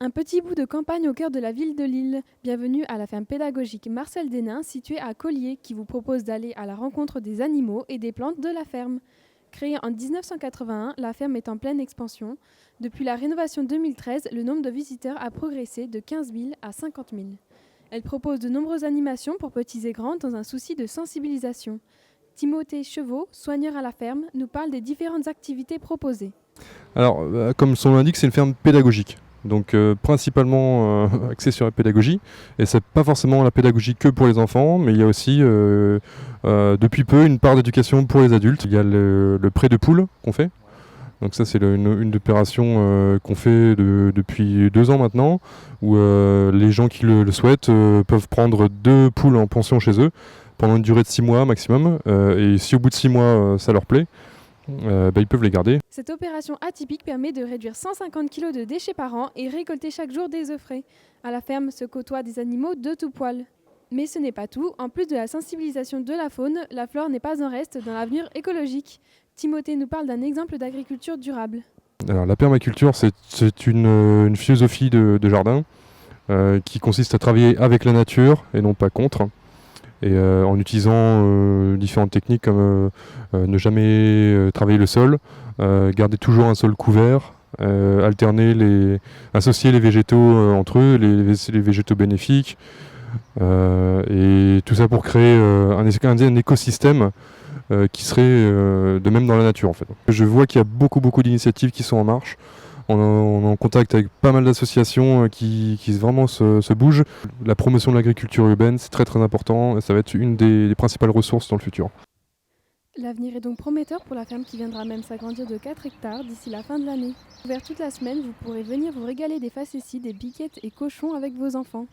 Un petit bout de campagne au cœur de la ville de Lille. Bienvenue à la ferme pédagogique Marcel Denain, située à Collier, qui vous propose d'aller à la rencontre des animaux et des plantes de la ferme. Créée en 1981, la ferme est en pleine expansion. Depuis la rénovation 2013, le nombre de visiteurs a progressé de 15 000 à 50 000. Elle propose de nombreuses animations pour petits et grands dans un souci de sensibilisation. Timothée Chevaux, soigneur à la ferme, nous parle des différentes activités proposées. Alors, comme son nom l'indique, c'est une ferme pédagogique. Donc principalement axée sur la pédagogie. Et c'est pas forcément la pédagogie que pour les enfants, mais il y a aussi depuis peu une part d'éducation pour les adultes. Il y a le prêt de poules qu'on fait. Donc ça c'est une opération qu'on fait depuis 2 ans maintenant, où les gens qui le souhaitent peuvent prendre 2 poules en pension chez eux pendant une durée de 6 mois maximum. Et si au bout de 6 mois ça leur plaît, ils peuvent les garder. Cette opération atypique permet de réduire 150 kg de déchets par an et récolter chaque jour des œufs frais. À la ferme se côtoient des animaux de tout poil. Mais ce n'est pas tout. En plus de la sensibilisation de la faune, la flore n'est pas en reste dans l'avenir écologique. Timothée nous parle d'un exemple d'agriculture durable. Alors la permaculture, c'est une philosophie de jardin qui consiste à travailler avec la nature et non pas contre. Et en utilisant différentes techniques comme ne jamais travailler le sol, garder toujours un sol couvert, associer les végétaux entre eux, les végétaux bénéfiques, et tout ça pour créer un écosystème qui serait de même dans la nature en fait. Je vois qu'il y a beaucoup d'initiatives qui sont en marche. On est en contact avec pas mal d'associations qui vraiment se bougent. La promotion de l'agriculture urbaine, c'est très important. Ça va être une des principales ressources dans le futur. L'avenir est donc prometteur pour la ferme qui viendra même s'agrandir de 4 hectares d'ici la fin de l'année. Ouvert toute la semaine, vous pourrez venir vous régaler des facéties, des biquettes et cochons avec vos enfants.